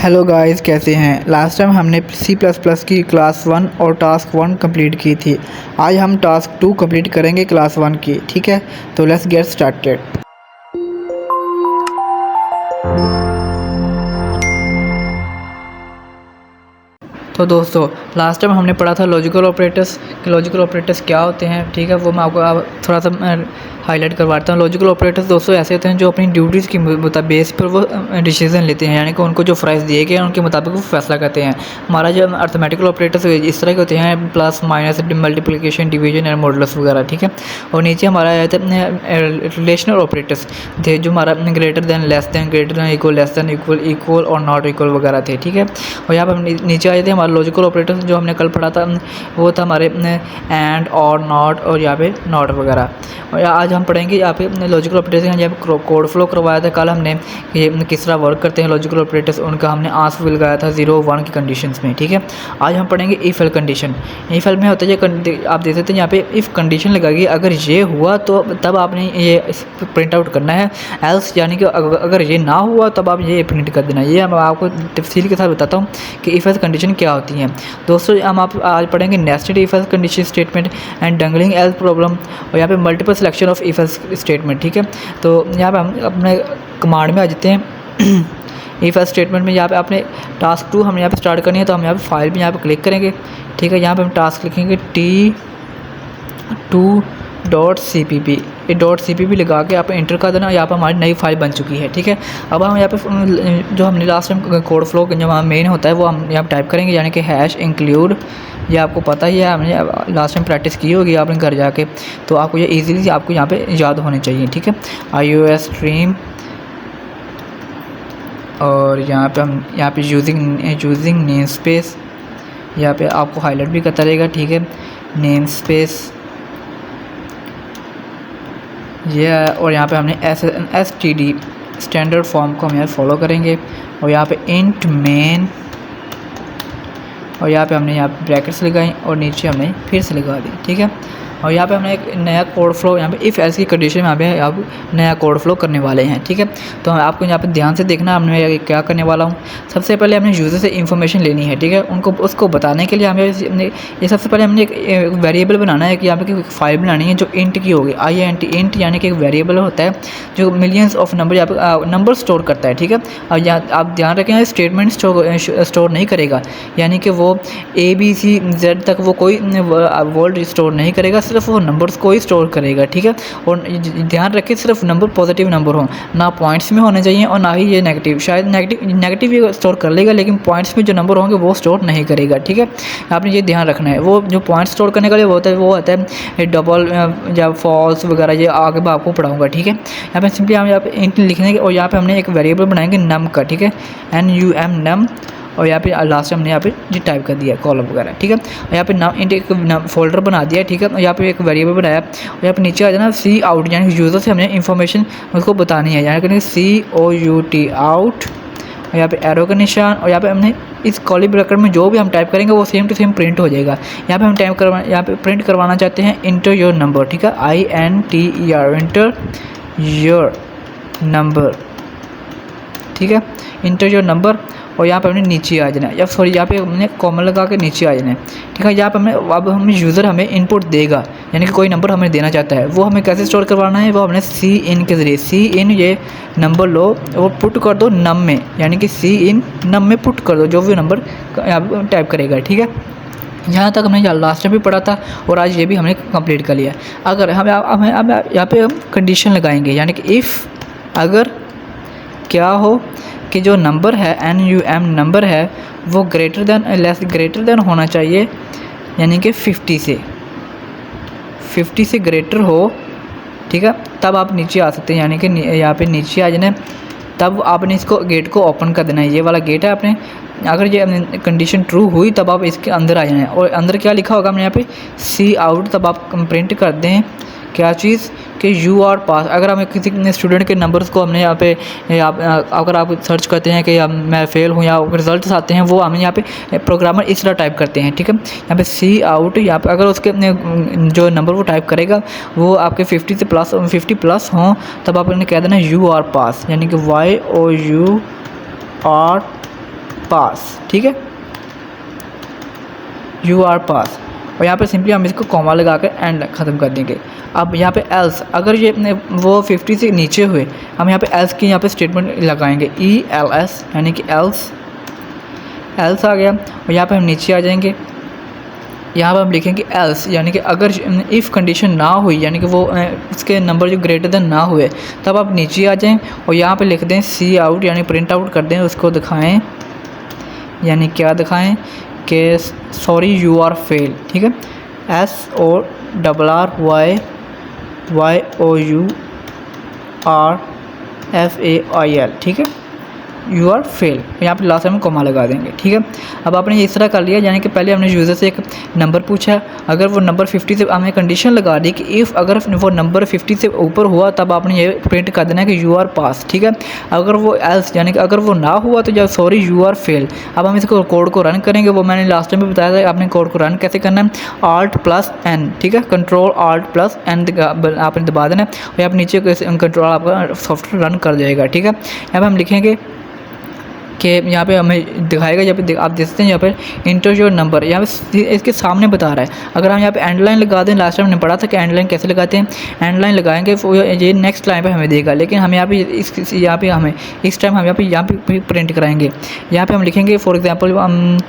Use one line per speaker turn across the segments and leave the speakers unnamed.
Hello guys, कैसे हैं। Last time हमने C++ की क्लास 1 और टास्क 1 कंप्लीट की थी। आज हम टास्क 2 कंप्लीट करेंगे क्लास 1 की। ठीक है, तो लेट्स गेट स्टार्टेड। तो दोस्तों, लास्ट टाइम हमने पढ़ा था लॉजिकल ऑपरेटर्स कि लॉजिकल ऑपरेटर्स क्या होते हैं। ठीक है, वो मैं आपको थोड़ा सा हाईलाइट करवाता हूँ। लॉजिकल ऑपरेटर्स दोस्तों ऐसे होते हैं जो अपनी ड्यूटीज़ की बेस पर वो डिसीजन लेते हैं, यानी कि उनको जो प्राइस दिए गए हैं उनके मुताबिक वो फैसला करते हैं। हमारा जो अर्थमेटिकल ऑपरेटर्स इस तरह के होते हैं, plus minus multiplication division and modulus वगैरह। ठीक है, और नीचे हमारा आया था रिलेशनल ऑपरेटर्स थे, जो हमारा greater than, less than, greater than, equal, less than, equal, equal और नॉट इक्वल वगैरह थे। ठीक है, और यहाँ पर हम नीचे आए थे हमारे लॉजिकल ऑपरेटर्स जो हमने कल पढ़ा था, वो था हमारे एंड और नॉट और यहाँ पे नॉट वगैरह। और आज हम पढ़ेंगे यहाँ पे लॉजिकल ऑपरेटर्स। यहाँ पे कोड फ्लो करवाया था कल हमने, ये किस तरह वर्क करते हैं लॉजिकल ऑपरेटर्स, उनका हमने आंसर भी लगाया था 0 1 की कंडीशंस में। ठीक है, आज हम पढ़ेंगे if L condition. If L में होता है ये, आप देख सकते हैं यहाँ पे इफ़ कंडीशन लगाएगी, अगर ये हुआ तो तब आपने ये प्रिंट आउट करना है, एल्स यानी कि अगर ये ना हुआ तब आप ये प्रिंट कर देना। ये मैं आपको तफसील के साथ बताता हूँ कि इफ एल्स कंडीशन क्या होती है। दोस्तों, हम आप आज पढ़ेंगे nested if else condition statement and dangling else problem, और यहाँ पे multiple selection of if else statement. ठीक है, तो यहाँ पे हम अपने कमांड में आ जाते हैं। इफ एल्स स्टेटमेंट में यहाँ पे आपने टास्क 2 हम यहाँ पे स्टार्ट करनी है, तो हम यहाँ पे फाइल भी यहाँ पे क्लिक करेंगे। ठीक है, यहाँ पे हम टास्क लिखेंगे T2.cpp। ये .cpp लगा के आप इंटर कर देना। यहाँ पर हमारी नई फाइल बन चुकी है। ठीक है, अब हम यहाँ पे जो हमने लास्ट टाइम कोड फ्लो जो हमारा मेन होता है वो हम यहाँ पर टाइप करेंगे, यानी कि हैश इंक्लूड। ये आपको पता ही है, हमने लास्ट टाइम प्रैक्टिस की होगी आपने घर जाके, तो आपको ये ईजिली आपको यहाँ पे याद होने चाहिए। ठीक है, iOS स्ट्रीम, और यहाँ पे हम यहाँ पे यूजिंग नेम स्पेस, यहाँ पे आपको हाईलाइट भी करता रहेगा। ठीक है, नेम स्पेस ये है, और यहाँ पे हमने STD स्टैंडर्ड फॉर्म को हम यहाँ फॉलो करेंगे, और यहाँ पे इंट मेन, और यहाँ पे हमने यहाँ ब्रैकेट्स लगाई और नीचे हमने फिर से लगा दी। ठीक है, और यहाँ पे हमने एक नया कोड फ्लो, यहाँ पे इफ़ एल्स की कंडीशन में यहाँ पे आप नया कोड फ्लो करने वाले हैं। ठीक है, तो आपको यहाँ पे ध्यान से देखना हमने क्या करने वाला हूँ। सबसे पहले हमने यूज़र से इन्फॉर्मेशन लेनी है। ठीक है, उनको उसको बताने के लिए हमें ये सबसे पहले हमने एक वेरिएबल बनाना है कि यहाँ पे एक फाइल बनानी है जो इंट की होगी। INT इंट यानी कि एक वेरिएबल होता है जो मिलियंस ऑफ नंबर यहाँ पे नंबर स्टोर करता है। ठीक है, और यहाँ आप ध्यान रखें स्टेटमेंट स्टोर नहीं करेगा, यानी कि वो ABCZ तक वो कोई वर्ड स्टोर नहीं करेगा, सिर्फ वो नंबर्स को ही स्टोर करेगा। ठीक है, और ध्यान रखें सिर्फ नंबर पॉजिटिव नंबर हो, ना पॉइंट्स में होने चाहिए और ना ही ये नेगेटिव। शायद नेगेटिव ये स्टोर कर लेगा, लेकिन पॉइंट्स में जो नंबर होंगे वो स्टोर नहीं करेगा। ठीक है, आपने ये ध्यान रखना है। वो जो पॉइंट स्टोर करने का लिए वो होता है डबल या फॉल्स वगैरह, ये आगे मैं आपको पढ़ाऊँगा। ठीक है, यहाँ पे सिंपली हम यहाँ पे इंट लिखने के, और यहाँ पे हमने एक वेरिएबल बनाएंगे नम का। ठीक है, NUM नम, और यहाँ पे लास्ट हमने यहाँ पे जी टाइप कर दिया कॉलम वगैरह। ठीक है, और यहाँ पे नाम इंट एक फोल्डर बना दिया। ठीक है, और यहाँ पे एक वेरिएबल बनाया, और यहाँ पे नीचे आ जाना सी आउट, यानी कि यूज़र से हमने इन्फॉर्मेशन उसको बतानी है, यानी कि COUT आउट, और यहाँ पे एरो का निशान, और यहाँ पे हमने इस कॉली ब्रैकेट में जो भी हम टाइप करेंगे वो सेम टू सेम प्रिंट हो जाएगा। यहाँ पे हम यहाँ पे प्रिंट करवाना चाहते हैं इंटर योर नंबर। ठीक है, INTER इंटर योर नंबर। ठीक है, इंटर योर नंबर, और यहाँ पे हमने नीचे आ जाना है, या सॉरी यहाँ पे हमने कॉमा लगा के नीचे आ जाना है। ठीक है, यहाँ पे अब हमें यूज़र हमें इनपुट देगा, यानी कि कोई नंबर हमें देना चाहता है, वो हमें कैसे स्टोर करवाना है, वो हमने CIN के ज़रिए CIN ये नंबर लो वो पुट कर दो नम में, यानी कि CIN नम में पुट कर दो जो भी नंबर टाइप करेगा। ठीक है, यहाँ तक हमने लास्ट टाइम भी पढ़ा था और आज ये भी हमने कंप्लीट कर लिया। अगर हमें यहाँ पे हम कंडीशन लगाएंगे, यानी कि इफ़ अगर क्या हो कि जो नंबर है NUM नंबर है वो ग्रेटर देन होना चाहिए, यानी कि 50 से ग्रेटर हो। ठीक है, तब आप नीचे आ सकते हैं, यानी कि यहाँ पे नीचे आ जाना, तब आपने इसको गेट को ओपन कर देना है। ये वाला गेट है आपने, अगर ये कंडीशन ट्रू हुई तब आप इसके अंदर आ जाना है, और अंदर क्या लिखा होगा हमने यहाँ पे सी आउट, तब आप प्रिंट कर दें क्या चीज़ कि यू आर पास। अगर हमें किसी स्टूडेंट के नंबर्स को हमने यहाँ पे अगर आप सर्च करते हैं कि मैं फ़ेल हूँ या रिजल्ट्स आते हैं, वो हमें यहाँ पे प्रोग्रामर इस तरह टाइप करते हैं। ठीक है, यहाँ पे सी आउट, यहाँ पे अगर उसके जो नंबर वो टाइप करेगा वो आपके 50 प्लस हों, तब आप उन्हें कह देना यू आर पास, यानी कि YOU पास, ठीक है, यू आर पास। और यहाँ पे सिंपली हम इसको कॉमा लगा कर एंड ख़त्म कर देंगे। अब यहाँ पे एल्स, अगर ये वो 50 से नीचे हुए, हम यहाँ पे एल्स की यहाँ पे स्टेटमेंट लगाएंगे ELS, यानी कि एल्स आ गया। और यहाँ पे हम नीचे आ जाएंगे, यहाँ पर हम लिखेंगे एल्स, यानी कि अगर इफ़ कंडीशन ना हुई, यानी कि वो उसके नंबर जो ग्रेटर देन ना हुए, तब आप नीचे आ जाएं और यहाँ पे लिख दें सी आउट, यानी प्रिंट आउट कर दें, उसको दिखाएं, यानी क्या दिखाएं कि सॉरी यू आर फेल, ठीक है, SORRYOURFAIL, ठीक है, यू आर फेल। यहाँ पे लास्ट में कॉमा लगा देंगे, ठीक है। अब आपने इस तरह कर लिया, यानी कि पहले हमने यूज़र से एक नंबर पूछा, अगर वो नंबर 50 से, हमने कंडीशन लगा दी कि इफ़ अगर वो नंबर 50 से ऊपर हुआ तब आपने ये प्रिंट कर देना है कि यू आर पास, ठीक है। अगर वो एल्स, यानी कि अगर वो ना हुआ तो जब सॉरी यू आर फेल। अब हम इसको कोड को रन करेंगे, वो मैंने लास्ट टाइम भी बताया था, आपने कोड को रन कैसे करना है, Alt+N, ठीक है, कंट्रोल Alt+N आपने दबा देना है और आप नीचे कंट्रोल आपका सॉफ्टवेयर रन कर जाएगा, ठीक है। यहाँ पर हम लिखेंगे कि यहाँ पे हमें दिखाएगा, यहाँ पे आप देखते हैं यहाँ पे इंटर योर नंबर, यहाँ पे इसके सामने बता रहा है। अगर हम यहाँ पे एंड लाइन लगा दें, लास्ट टाइम हमने पढ़ा था कि एंड लाइन कैसे लगाते हैं, एंड लाइन लगाएंगे ये नेक्स्ट लाइन पे हमें देगा, लेकिन हम यहाँ पे हमें इस टाइम हम यहाँ पे प्रिंट कराएंगे। यहाँ पे हम लिखेंगे फॉर एग्जांपल हम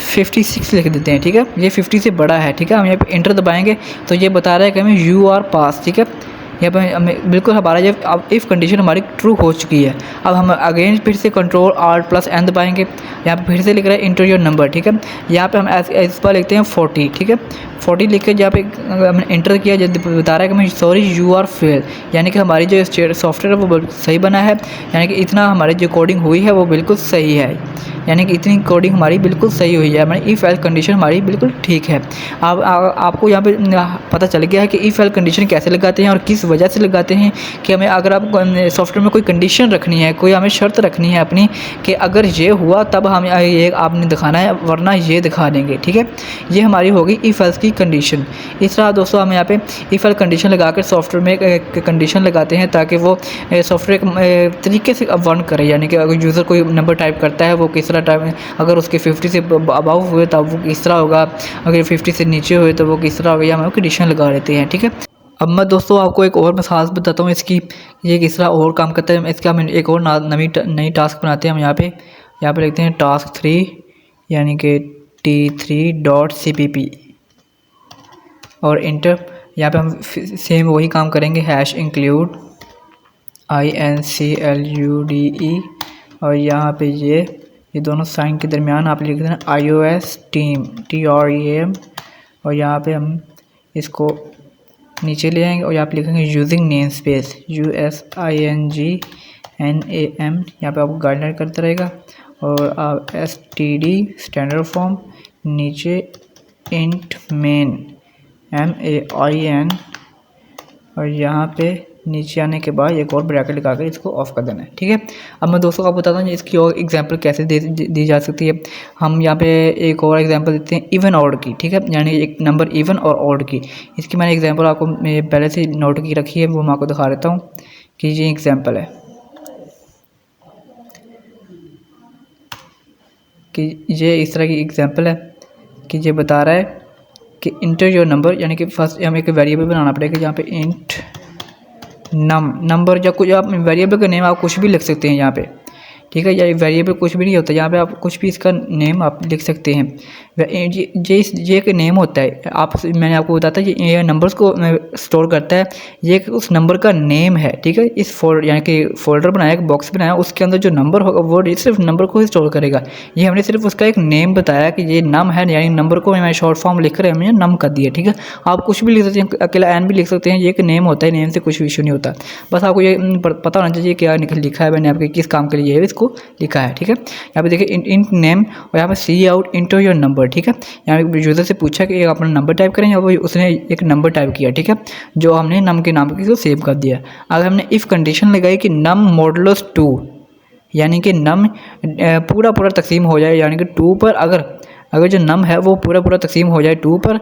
56 लिख देते हैं, ठीक है, ये 50 से बड़ा है, ठीक है। हम यहाँ पे इंटर दबाएंगे तो ये बता रहा है कि हमें यू आर पास, ठीक है। यहाँ पर हमें बिल्कुल हमारा ये अब इफ़ कंडीशन हमारी ट्रू हो चुकी है। अब हम अगेन फिर से कंट्रोल Alt+N दबाएंगे, यहाँ पे फिर से लिख रहा है इंटर योर नंबर, ठीक है। यहाँ पे हम इस पर लिखते हैं 40, ठीक है, 40 लिख के यहाँ पे हमने इंटर किया, जब बता रहा है कि मैं सॉरी यू आर फेल, यानी कि हमारी जो सॉफ्टवेयर है वो सही बना है, यानी कि इतना हमारी जो कोडिंग हुई है वो बिल्कुल सही है, यानी कि इतनी कोडिंग हमारी बिल्कुल सही हुई है, हमारी इफ़ एल्स कंडीशन हमारी बिल्कुल ठीक है। अब आपको यहाँ पे पता चल गया है कि इफ़ एल्स कंडीशन कैसे लगाते हैं और किस वजह से लगाते हैं, कि हमें अगर आप सॉफ्टवेयर में कोई कंडीशन रखनी है, कोई हमें शर्त रखनी है अपनी कि अगर ये हुआ तब हम ये आपने दिखाना है, वरना ये दिखा देंगे, ठीक है। ये हमारी होगी इफ़ एल्स की कंडीशन। इस तरह दोस्तों हम यहाँ पे इफ़ एल्स कंडीशन लगाकर सॉफ्टवेयर में एक कंडीशन लगाते हैं ताकि वो सॉफ्टवेयर तरीके से वर्क करे, यानी कि अगर यूज़र कोई नंबर टाइप करता है वो किस तरह टाइप, अगर उसके 50 से अबाव हुए तब वो किस तरह होगा, अगर 50 से नीचे हुए तो वो किस तरह होगा, हम कंडीशन लगा लेते हैं, ठीक है। अब मैं दोस्तों आपको एक और मिसाल बताता हूँ इसकी, ये किस तरह और काम करता है। इसका हम एक और नई टास्क बनाते हैं। हम यहाँ पे लिखते हैं टास्क 3, यानी कि T3.cpp और इंटर। यहाँ पे हम सेम वही काम करेंगे, #include INCLUDE और यहाँ पे ये दोनों साइन के दरमियान आप लिख देना iOS team TREM और यहाँ पे हम इसको नीचे ले आएंगे और यहाँ पे लिखेंगे यूजिंग नेम स्पेस USINGNAM, यहाँ पे आपको गाइडलाइन करता रहेगा और आप STD स्टैंडर्ड फॉर्म, नीचे इंट मेन MAIN और यहाँ पे नीचे आने के बाद एक और ब्रैकेट लगाकर इसको ऑफ कर देना है, ठीक है। अब मैं दोस्तों को बताता हूँ इसकी और एग्जांपल कैसे दी जा सकती है। हम यहाँ पे एक और एग्जांपल देते हैं इवन ऑड की, ठीक है, यानी एक नंबर इवन और ऑड की। इसकी मैंने एग्जांपल आपको पहले से नोट की रखी है, वो मैं आपको दिखा देता हूँ कि ये एग्जांपल है कि ये इस तरह की एग्जांपल है कि ये बता रहा है कि इंटर योर नंबर, यानी कि फर्स्ट हमें एक वेरिएबल बनाना पड़ेगा जहाँ पे इंट नंबर या कुछ आप वेरिएबल का नेम आप कुछ भी लिख सकते हैं यहाँ पे, ठीक है। या वेरिएबल कुछ भी नहीं होता, यहाँ पे आप कुछ भी इसका नेम आप लिख सकते हैं। ये एक नेम होता है, मैंने आपको बताया था ये नंबर्स को स्टोर करता है, ये उस नंबर का नेम है, ठीक है। इस यानी कि फोल्डर बनाया, एक बॉक्स बनाया, उसके अंदर जो नंबर होगा वो सिर्फ नंबर को ही स्टोर करेगा। ये हमने सिर्फ उसका एक नेम बताया कि ये नम है, यानी नंबर को मैं शॉर्ट फॉर्म लिख कर हमने नम कर दिया, ठीक है। आप कुछ भी लिख सकते हैं, अकेला एन भी लिख सकते हैं, ये एक नेम होता है, नेम से कुछ इशू नहीं होता। बस आपको ये पता होना चाहिए क्या लिखा है मैंने आपके किस काम के लिए इसको लिखा है, ठीक है। यहाँ पे देखिए इंट नेम और यहाँ पे सी आउट इंटर योर नंबर, ठीक है। यहाँ पे यूज़र से पूछा कि अपना नंबर टाइप करें, और उसने एक नंबर टाइप किया, ठीक है, जो हमने नम के नाम को सेव कर दिया। अगर हमने इफ़ कंडीशन लगाई कि नम मॉडुलस 2, यानी कि नम पूरा तकसीम हो जाए, यानी कि 2 पर अगर जो नम है वो पूरा तकसीम हो जाए 2 पर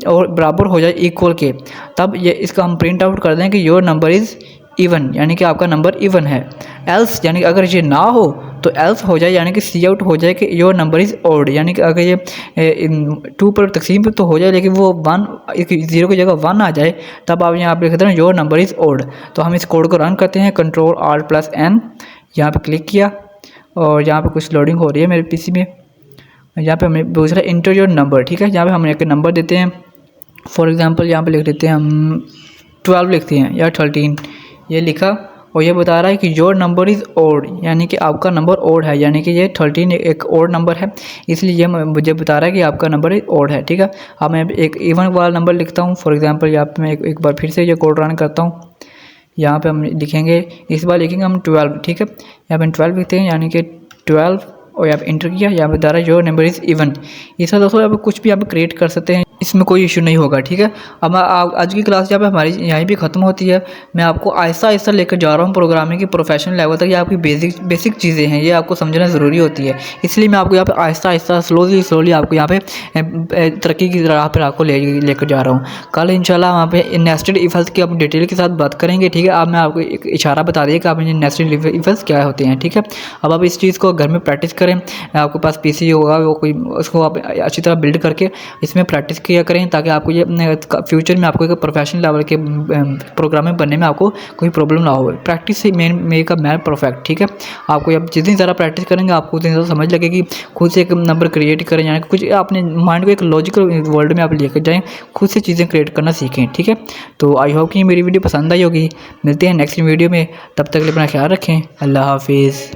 और बराबर हो जाए इक्वल के, तब ये इसका हम प्रिंट आउट कर दें कि योर नंबर इज़ इवन, यानी कि आपका नंबर इवन है। एल्स यानी कि अगर ये ना हो तो एल्स हो जाए यानी कि सी आउट हो जाए कि योर नंबर इज़ ऑड, यानी कि अगर ये 2 पर तकसीम तो हो जाए लेकिन वो 0 की जगह 1 आ जाए, तब आप यहाँ पे लिख दें योर नंबर इज़ ऑड। तो हम इस कोड को रन करते हैं, Ctrl+Alt+N, यहाँ पे क्लिक किया और यहाँ पे कुछ लोडिंग हो रही है मेरे पीसी में। यहाँ पे हमें दूसरा इंटर योर नंबर, ठीक है, यहाँ पे हम एक नंबर देते हैं। फॉर एग्जांपल यहाँ पे लिख देते हैं हम 12 लिखते हैं या 13, ये लिखा और ये बता रहा है कि योर नंबर इज़ ओड, यानी कि आपका नंबर ओड है, यानी कि ये 13 एक ओड नंबर है, इसलिए ये मुझे बता रहा है कि आपका नंबर ओड है, ठीक है। अब मैं एक इवन वाला नंबर लिखता हूँ। फॉर एग्जांपल यहाँ पे मैं एक बार फिर से ये कोड रन करता हूँ। यहाँ पे हम लिखेंगे, इस बार लिखेंगे हम 12, ठीक है, यहाँ पे हम 12 लिखते हैं यानी कि 12 और यहाँ पे इंटर किया, यहाँ पे बता रहा है योर नंबर इज़ इवन। इसमें दोस्तों यहाँ पे कुछ भी आप क्रिएट कर सकते हैं, इसमें कोई इशू नहीं होगा, ठीक है। अब आज की क्लास जब हमारी यहीं भी ख़त्म होती है, मैं आपको आहिस्ता आहिस्ता लेकर जा रहा हूँ प्रोग्रामिंग की प्रोफेशनल लेवल तक। ये आपकी बेसिक चीज़ें हैं, ये आपको समझना ज़रूरी होती है, इसलिए मैं आपको यहाँ पे आहिस्ता आहिस्ता स्लोली आपको यहाँ पे तरक्की की राह पर आपको लेकर जा रहा हूँ। कल इंशाल्लाह वहाँ पे नेस्टेड इफ़ल्स की आप डिटेल के साथ बात करेंगे, ठीक है। अब मैं आपको एक इशारा बता दिया कि आप नेस्टेड इफ़ल्स क्या होते हैं, ठीक है। अब आप इस चीज़ को घर में प्रैक्टिस करें, आपके पास पीसी होगा वो कोई, उसको आप अच्छी तरह बिल्ड करके इसमें प्रैक्टिस किया करें, ताकि आपको ये फ्यूचर में आपको एक प्रोफेशनल लेवल के प्रोग्रामिंग बनने में आपको कोई प्रॉब्लम ना हो। प्रैक्टिस से मेक अ मैन परफेक्ट, ठीक है। आपको अब जितनी ज़्यादा प्रैक्टिस करेंगे आपको उतनी ज़्यादा समझ लगेगी। खुद से एक नंबर क्रिएट करें, यानी कुछ अपने माइंड को एक लॉजिकल वर्ल्ड में आप लेकर जाएँ, खुद से चीज़ें क्रिएट करना सीखें, ठीक है। तो आई होप कि मेरी वीडियो पसंद आई होगी। मिलते हैं नेक्स्ट वीडियो में, तब तक के लिए अपना ख्याल रखें। अल्लाह हाफिज़।